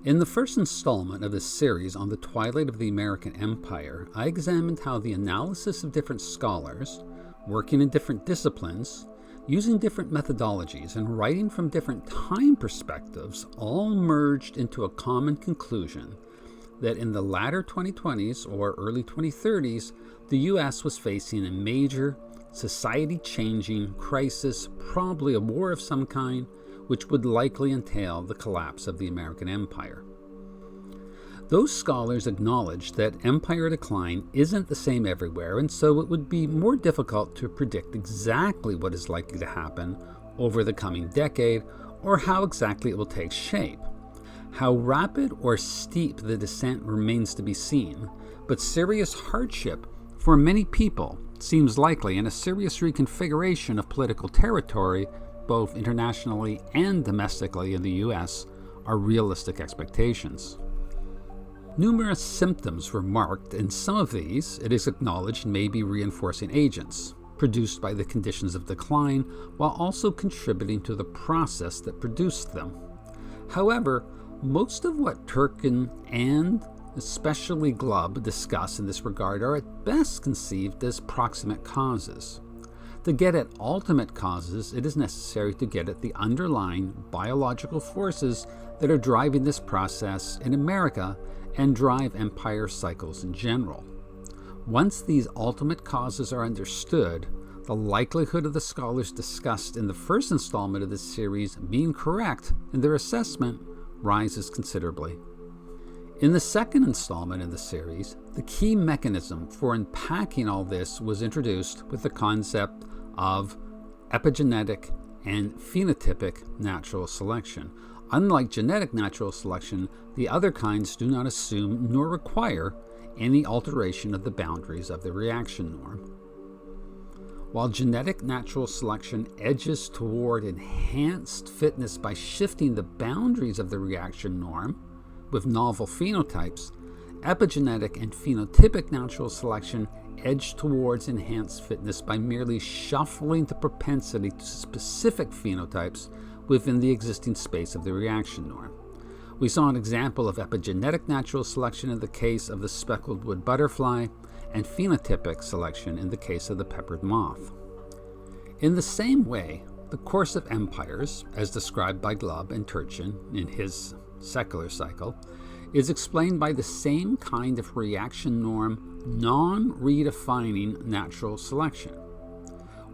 In the first installment of this series on the Twilight of the American Empire, I examined how the analysis of different scholars, working in different disciplines, using different methodologies, and writing from different time perspectives all merged into a common conclusion that in the latter 2020s or early 2030s, the U.S. was facing a major, society-changing crisis, probably a war of some kind, which would likely entail the collapse of the American empire. Those scholars acknowledged that empire decline isn't the same everywhere, and so it would be more difficult to predict exactly what is likely to happen over the coming decade or how exactly it will take shape. How rapid or steep the descent remains to be seen, but serious hardship for many people seems likely, and a serious reconfiguration of political territory both internationally and domestically in the U.S., are realistic expectations. Numerous symptoms were marked, and some of these, it is acknowledged, may be reinforcing agents produced by the conditions of decline, while also contributing to the process that produced them. However, most of what Turchin and especially Glubb discuss in this regard are at best conceived as proximate causes. To get at ultimate causes, it is necessary to get at the underlying biological forces that are driving this process in America and drive empire cycles in general. Once these ultimate causes are understood, the likelihood of the scholars discussed in the first installment of this series being correct in their assessment rises considerably. In the second installment in the series, the key mechanism for unpacking all this was introduced with the concept of epigenetic and phenotypic natural selection. Unlike genetic natural selection, the other kinds do not assume nor require any alteration of the boundaries of the reaction norm. While genetic natural selection edges toward enhanced fitness by shifting the boundaries of the reaction norm with novel phenotypes, epigenetic and phenotypic natural selection edge towards enhanced fitness by merely shuffling the propensity to specific phenotypes within the existing space of the reaction norm. We saw an example of epigenetic natural selection in the case of the speckled wood butterfly and phenotypic selection in the case of the peppered moth. In the same way, the course of empires, as described by Glubb and Turchin in his secular cycle, is explained by the same kind of reaction norm non-redefining natural selection.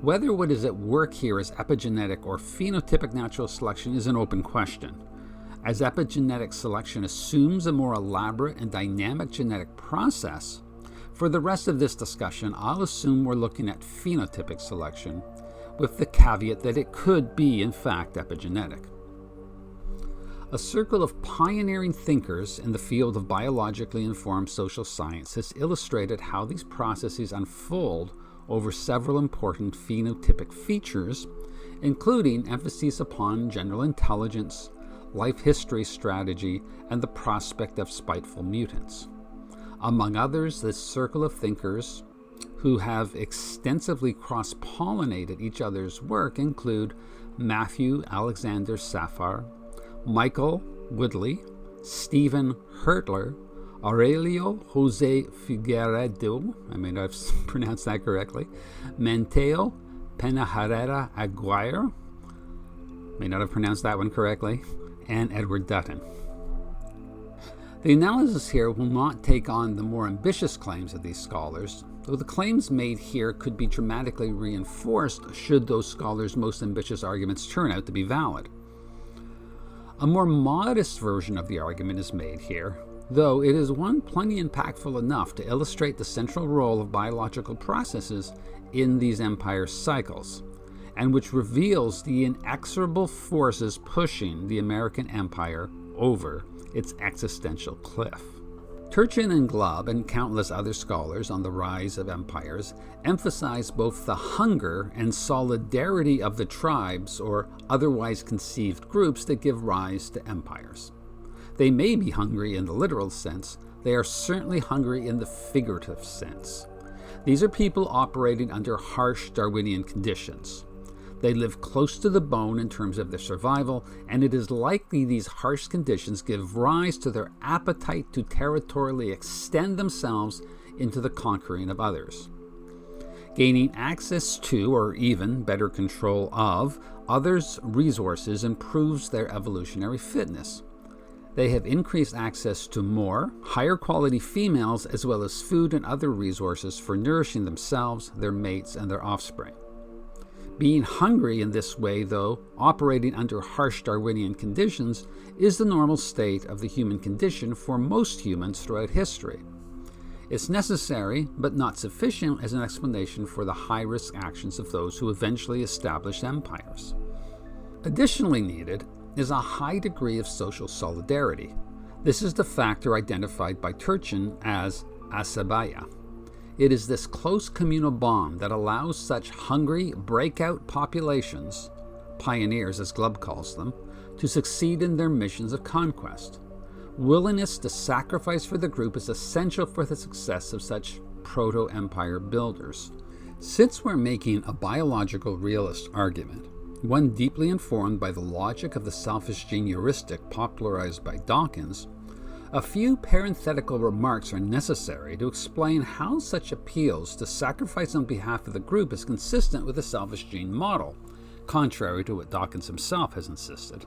Whether what is at work here is epigenetic or phenotypic natural selection is an open question, as epigenetic selection assumes a more elaborate and dynamic genetic process. For the rest of this discussion, I'll assume we're looking at phenotypic selection, with the caveat that it could be, in fact, epigenetic. A circle of pioneering thinkers in the field of biologically informed social science has illustrated how these processes unfold over several important phenotypic features, including emphasis upon general intelligence, life history strategy, and the prospect of spiteful mutants. Among others, this circle of thinkers who have extensively cross-pollinated each other's work include Matthew Alexander Safar, Michael Woodley, Stephen Hertler, Aurelio Jose Figueiredo, I may not have pronounced that correctly, Mateo Penaherrera Aguirre, may not have pronounced that one correctly, and Edward Dutton. The analysis here will not take on the more ambitious claims of these scholars, though the claims made here could be dramatically reinforced should those scholars' most ambitious arguments turn out to be valid. A more modest version of the argument is made here, though it is one plenty impactful enough to illustrate the central role of biological processes in these empire cycles, and which reveals the inexorable forces pushing the American empire over its existential cliff. Turchin and Glubb and countless other scholars on the rise of empires emphasize both the hunger and solidarity of the tribes or otherwise conceived groups that give rise to empires. They may be hungry in the literal sense, they are certainly hungry in the figurative sense. These are people operating under harsh Darwinian conditions. They live close to the bone in terms of their survival, and it is likely these harsh conditions give rise to their appetite to territorially extend themselves into the conquering of others. Gaining access to, or even better control of, others' resources improves their evolutionary fitness. They have increased access to more, higher quality females, as well as food and other resources for nourishing themselves, their mates, and their offspring. Being hungry in this way, though, operating under harsh Darwinian conditions, is the normal state of the human condition for most humans throughout history. It's necessary, but not sufficient, as an explanation for the high-risk actions of those who eventually established empires. Additionally needed is a high degree of social solidarity. This is the factor identified by Turchin as asabaya. It is this close communal bond that allows such hungry breakout populations, pioneers as Glubb calls them, to succeed in their missions of conquest. Willingness to sacrifice for the group is essential for the success of such proto-empire builders. Since we're making a biological realist argument, one deeply informed by the logic of the selfish gene heuristic popularized by Dawkins, a few parenthetical remarks are necessary to explain how such appeals to sacrifice on behalf of the group is consistent with the selfish gene model, contrary to what Dawkins himself has insisted.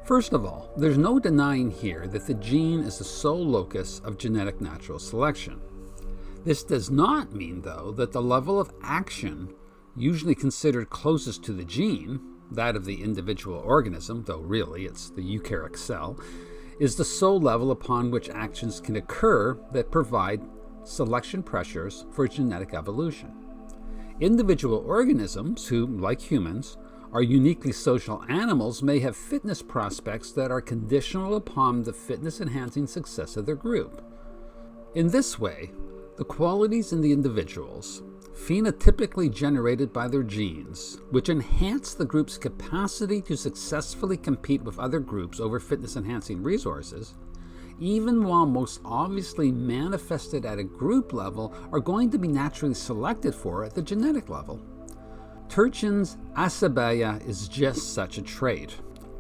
First of all, there's no denying here that the gene is the sole locus of genetic natural selection. This does not mean, though, that the level of action usually considered closest to the gene, that of the individual organism, though really it's the eukaryotic cell, is the sole level upon which actions can occur that provide selection pressures for genetic evolution. Individual organisms who, like humans, are uniquely social animals may have fitness prospects that are conditional upon the fitness-enhancing success of their group. In this way, the qualities in the individuals, phenotypically generated by their genes, which enhance the group's capacity to successfully compete with other groups over fitness-enhancing resources, even while most obviously manifested at a group level, are going to be naturally selected for at the genetic level. Turchin's asabaya is just such a trait.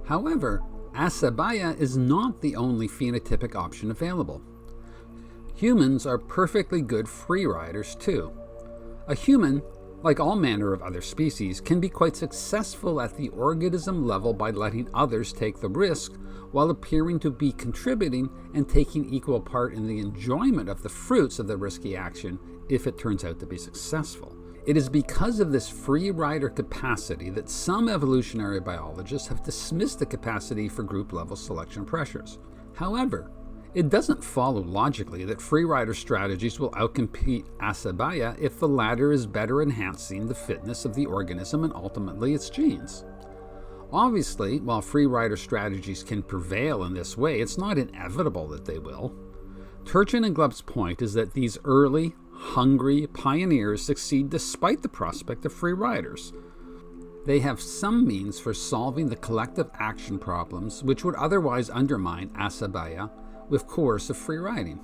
However, asabaya is not the only phenotypic option available. Humans are perfectly good free riders too. A human, like all manner of other species, can be quite successful at the organism level by letting others take the risk while appearing to be contributing and taking equal part in the enjoyment of the fruits of the risky action if it turns out to be successful. It is because of this free rider capacity that some evolutionary biologists have dismissed the capacity for group-level selection pressures. However, it doesn't follow logically that free rider strategies will outcompete asabaya if the latter is better enhancing the fitness of the organism and ultimately its genes. Obviously, while free rider strategies can prevail in this way, it's not inevitable that they will. Turchin and Glubb's point is that these early, hungry pioneers succeed despite the prospect of free riders. They have some means for solving the collective action problems which would otherwise undermine asabaya with coercive free riding.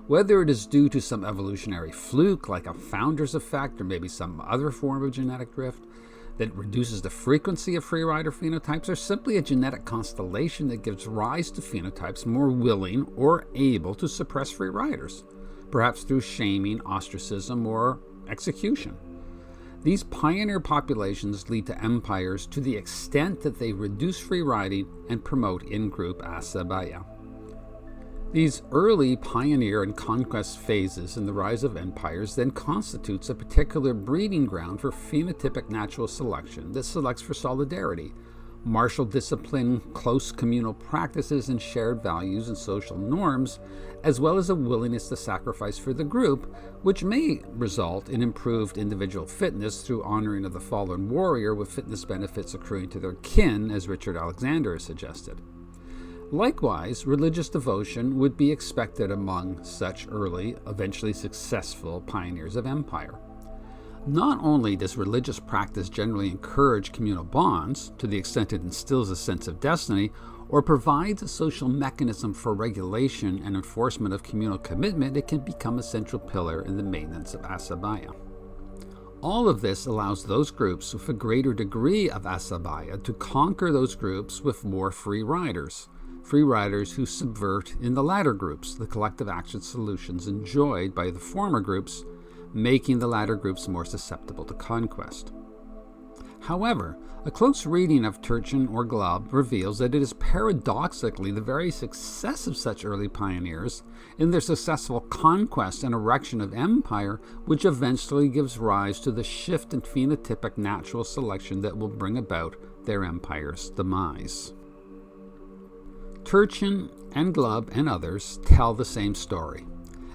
Whether it is due to some evolutionary fluke like a founder's effect or maybe some other form of genetic drift that reduces the frequency of free rider phenotypes, or simply a genetic constellation that gives rise to phenotypes more willing or able to suppress free riders, perhaps through shaming, ostracism, or execution. These pioneer populations lead to empires to the extent that they reduce free riding and promote in-group asabaya. These early pioneer and conquest phases in the rise of empires then constitutes a particular breeding ground for phenotypic natural selection that selects for solidarity, martial discipline, close communal practices, and shared values and social norms, as well as a willingness to sacrifice for the group, which may result in improved individual fitness through honoring of the fallen warrior with fitness benefits accruing to their kin, as Richard Alexander has suggested. Likewise, religious devotion would be expected among such early, eventually successful pioneers of empire. Not only does religious practice generally encourage communal bonds, to the extent it instills a sense of destiny, or provides a social mechanism for regulation and enforcement of communal commitment, it can become a central pillar in the maintenance of asabaya. All of this allows those groups with a greater degree of asabaya to conquer those groups with more free riders who subvert in the latter groups the collective action solutions enjoyed by the former groups, making the latter groups more susceptible to conquest. However, a close reading of Turchin or Glubb reveals that it is paradoxically the very success of such early pioneers in their successful conquest and erection of empire which eventually gives rise to the shift in phenotypic natural selection that will bring about their empire's demise. Turchin and Glubb and others tell the same story.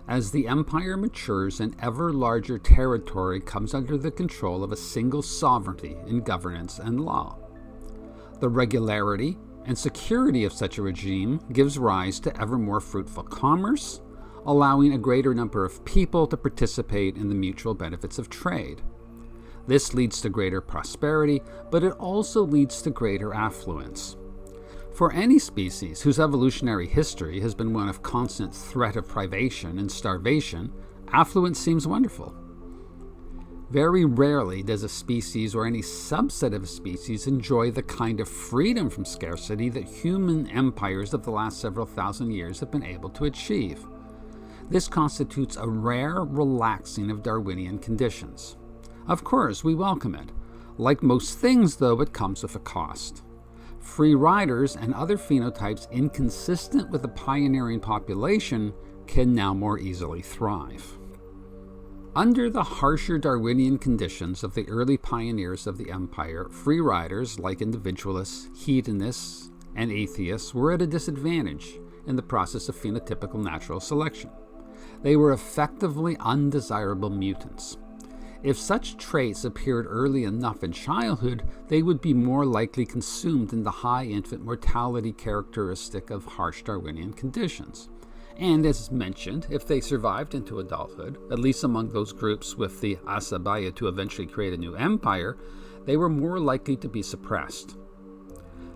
As the empire matures, an ever larger territory comes under the control of a single sovereignty in governance and law. The regularity and security of such a regime gives rise to ever more fruitful commerce, allowing a greater number of people to participate in the mutual benefits of trade. This leads to greater prosperity, but it also leads to greater affluence. For any species whose evolutionary history has been one of constant threat of privation and starvation, affluence seems wonderful. Very rarely does a species or any subset of a species enjoy the kind of freedom from scarcity that human empires of the last several thousand years have been able to achieve. This constitutes a rare relaxing of Darwinian conditions. Of course, we welcome it. Like most things, though, it comes with a cost. Free riders and other phenotypes inconsistent with the pioneering population can now more easily thrive. Under the harsher Darwinian conditions of the early pioneers of the empire, free riders like individualists, hedonists, and atheists were at a disadvantage in the process of phenotypical natural selection. They were effectively undesirable mutants. If such traits appeared early enough in childhood, they would be more likely consumed in the high infant mortality characteristic of harsh Darwinian conditions. And as mentioned, if they survived into adulthood, at least among those groups with the asabaya to eventually create a new empire, they were more likely to be suppressed.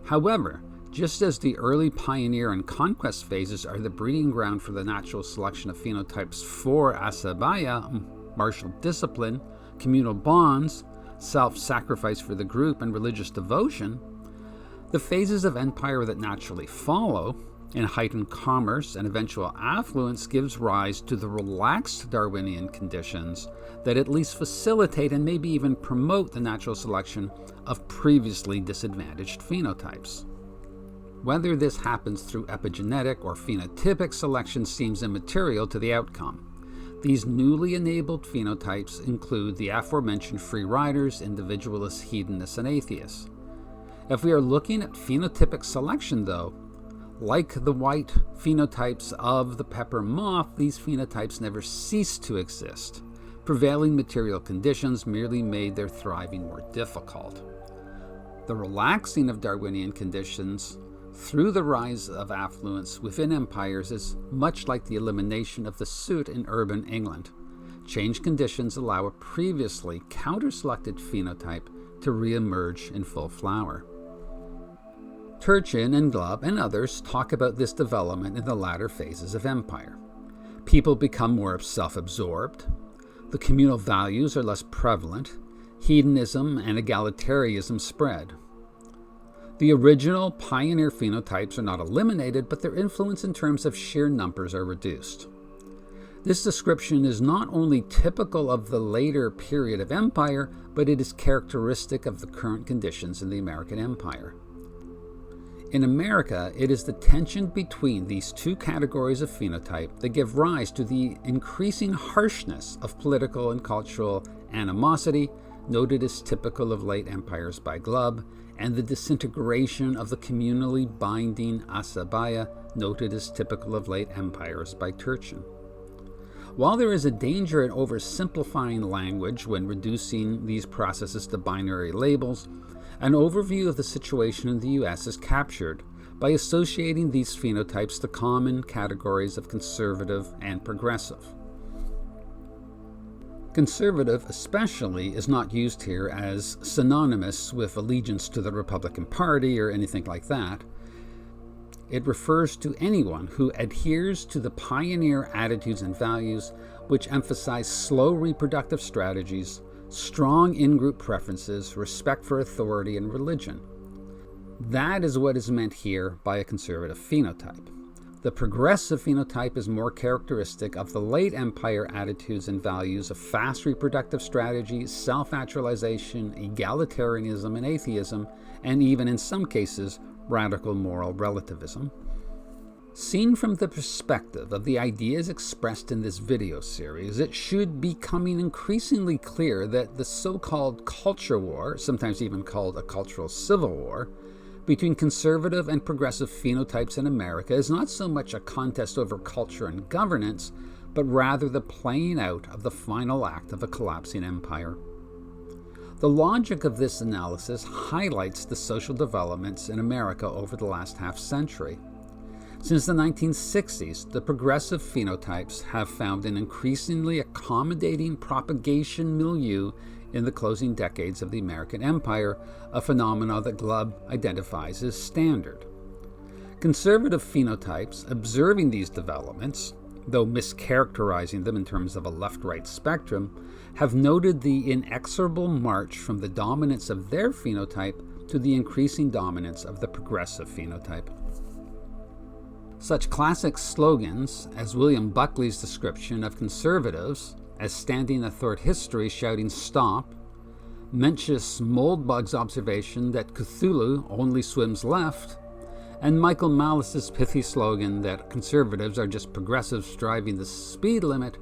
However, just as the early pioneer and conquest phases are the breeding ground for the natural selection of phenotypes for asabaya, martial discipline, communal bonds, self-sacrifice for the group, and religious devotion, the phases of empire that naturally follow, in heightened commerce and eventual affluence, gives rise to the relaxed Darwinian conditions that at least facilitate and maybe even promote the natural selection of previously disadvantaged phenotypes. Whether this happens through epigenetic or phenotypic selection seems immaterial to the outcome. These newly enabled phenotypes include the aforementioned free riders, individualists, hedonists, and atheists. If we are looking at phenotypic selection, though, like the white phenotypes of the pepper moth, these phenotypes never ceased to exist. Prevailing material conditions merely made their thriving more difficult. The relaxing of Darwinian conditions through the rise of affluence within empires is much like the elimination of the suit in urban England. Changed conditions allow a previously counter-selected phenotype to re-emerge in full flower. Turchin and Glubb and others talk about this development in the latter phases of empire. People become more self-absorbed, the communal values are less prevalent, hedonism and egalitarianism spread. The original pioneer phenotypes are not eliminated, but their influence in terms of sheer numbers are reduced. This description is not only typical of the later period of empire, but it is characteristic of the current conditions in the American empire. In America, it is the tension between these two categories of phenotype that give rise to the increasing harshness of political and cultural animosity, noted as typical of late empires by Glubb, and the disintegration of the communally binding asabaya, noted as typical of late empires by Turchin. While there is a danger in oversimplifying language when reducing these processes to binary labels, an overview of the situation in the U.S. is captured by associating these phenotypes to common categories of conservative and progressive. Conservative, especially, is not used here as synonymous with allegiance to the Republican Party or anything like that. It refers to anyone who adheres to the pioneer attitudes and values which emphasize slow reproductive strategies, strong in-group preferences, respect for authority and religion. That is what is meant here by a conservative phenotype. The progressive phenotype is more characteristic of the late empire attitudes and values of fast reproductive strategies, self-actualization, egalitarianism and atheism, and even in some cases, radical moral relativism. Seen from the perspective of the ideas expressed in this video series, it should be becoming increasingly clear that the so-called culture war, sometimes even called a cultural civil war, between conservative and progressive phenotypes in America is not so much a contest over culture and governance, but rather the playing out of the final act of a collapsing empire. The logic of this analysis highlights the social developments in America over the last half-century. Since the 1960s, the progressive phenotypes have found an increasingly accommodating propagation milieu in the closing decades of the American Empire, a phenomenon that Glubb identifies as standard. Conservative phenotypes, observing these developments, though mischaracterizing them in terms of a left-right spectrum, have noted the inexorable march from the dominance of their phenotype to the increasing dominance of the progressive phenotype. Such classic slogans as William Buckley's description of conservatives as standing athwart history shouting "Stop," Mencius Moldbug's observation that Cthulhu only swims left, and Michael Malice's pithy slogan that conservatives are just progressives driving the speed limit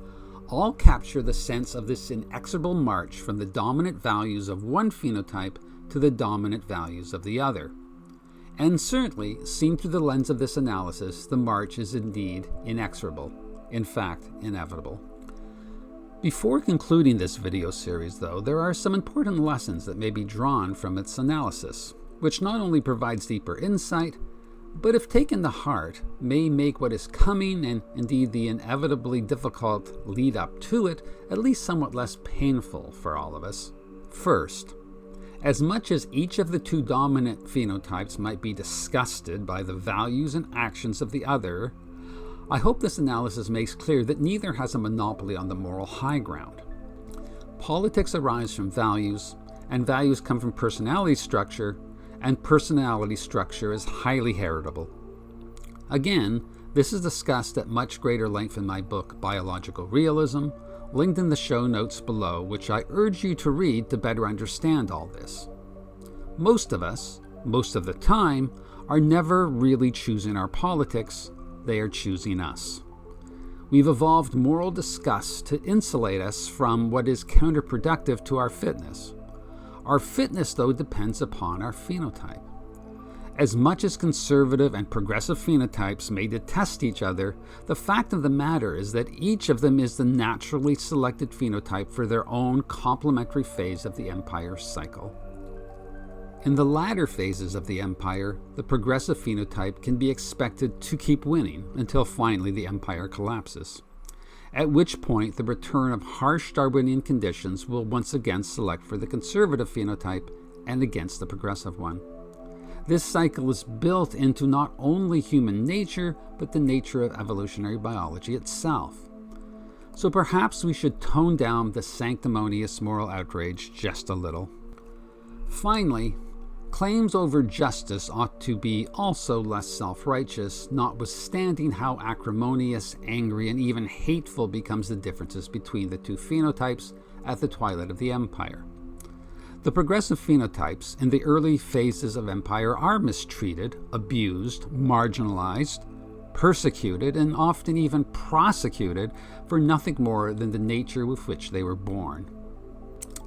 all capture the sense of this inexorable march from the dominant values of one phenotype to the dominant values of the other. And certainly, seen through the lens of this analysis, the march is indeed inexorable, in fact, inevitable. Before concluding this video series, though, there are some important lessons that may be drawn from its analysis, which not only provides deeper insight, but if taken to heart, may make what is coming, and indeed the inevitably difficult lead up to it, at least somewhat less painful for all of us. First, as much as each of the two dominant phenotypes might be disgusted by the values and actions of the other, I hope this analysis makes clear that neither has a monopoly on the moral high ground. Politics arise from values, and values come from personality structure, and personality structure is highly heritable. Again, this is discussed at much greater length in my book, Biological Realism, linked in the show notes below, which I urge you to read to better understand all this. Most of us, most of the time, are never really choosing our politics. They are choosing us. We've evolved moral disgust to insulate us from what is counterproductive to our fitness. Our fitness, though, depends upon our phenotype. As much as conservative and progressive phenotypes may detest each other, the fact of the matter is that each of them is the naturally selected phenotype for their own complementary phase of the empire's cycle. In the latter phases of the empire, the progressive phenotype can be expected to keep winning until finally the empire collapses, at which point the return of harsh Darwinian conditions will once again select for the conservative phenotype and against the progressive one. This cycle is built into not only human nature, but the nature of evolutionary biology itself. So perhaps we should tone down the sanctimonious moral outrage just a little. Finally, claims over justice ought to be also less self-righteous, notwithstanding how acrimonious, angry, and even hateful becomes the differences between the two phenotypes at the twilight of the empire. The progressive phenotypes in the early phases of empire are mistreated, abused, marginalized, persecuted, and often even prosecuted for nothing more than the nature with which they were born.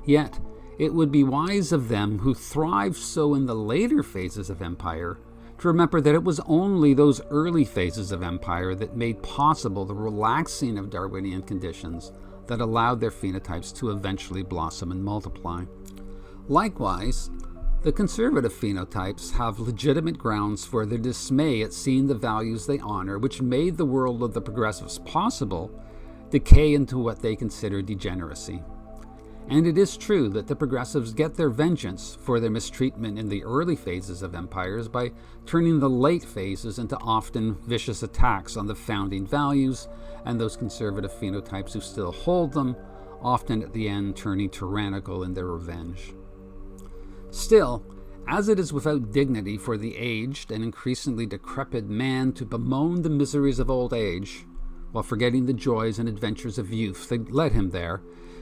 Yet, it would be wise of them who thrive so in the later phases of empire to remember that it was only those early phases of empire that made possible the relaxing of Darwinian conditions that allowed their phenotypes to eventually blossom and multiply. Likewise, the conservative phenotypes have legitimate grounds for their dismay at seeing the values they honor, which made the world of the progressives possible, decay into what they consider degeneracy. And it is true that the progressives get their vengeance for their mistreatment in the early phases of empires by turning the late phases into often vicious attacks on the founding values and those conservative phenotypes who still hold them, often at the end turning tyrannical in their revenge. Still, as it is without dignity for the aged and increasingly decrepit man to bemoan the miseries of old age, while forgetting the joys and adventures of youth that led him there,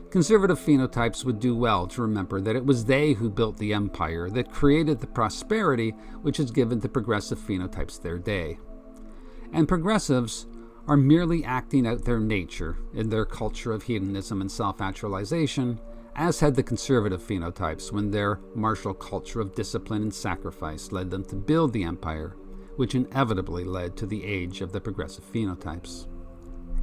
conservative phenotypes would do well to remember that it was they who built the empire that created the prosperity which has given the progressive phenotypes their day. And progressives are merely acting out their nature in their culture of hedonism and self-actualization, as had the conservative phenotypes when their martial culture of discipline and sacrifice led them to build the empire, which inevitably led to the age of the progressive phenotypes.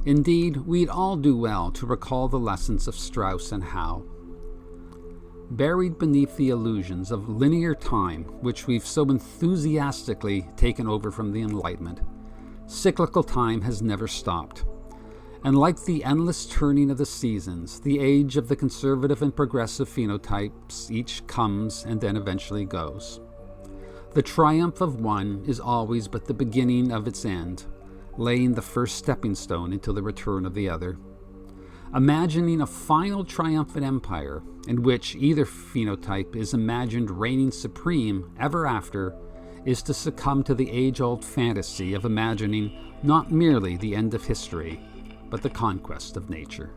Indeed, we'd all do well to recall the lessons of Strauss and Howe. Buried beneath the illusions of linear time, which we've so enthusiastically taken over from the Enlightenment, cyclical time has never stopped. And like the endless turning of the seasons, the age of the conservative and progressive phenotypes each comes and then eventually goes. The triumph of one is always but the beginning of its end, laying the first stepping stone into the return of the other. Imagining a final triumphant empire in which either phenotype is imagined reigning supreme ever after is to succumb to the age-old fantasy of imagining not merely the end of history, but the conquest of nature.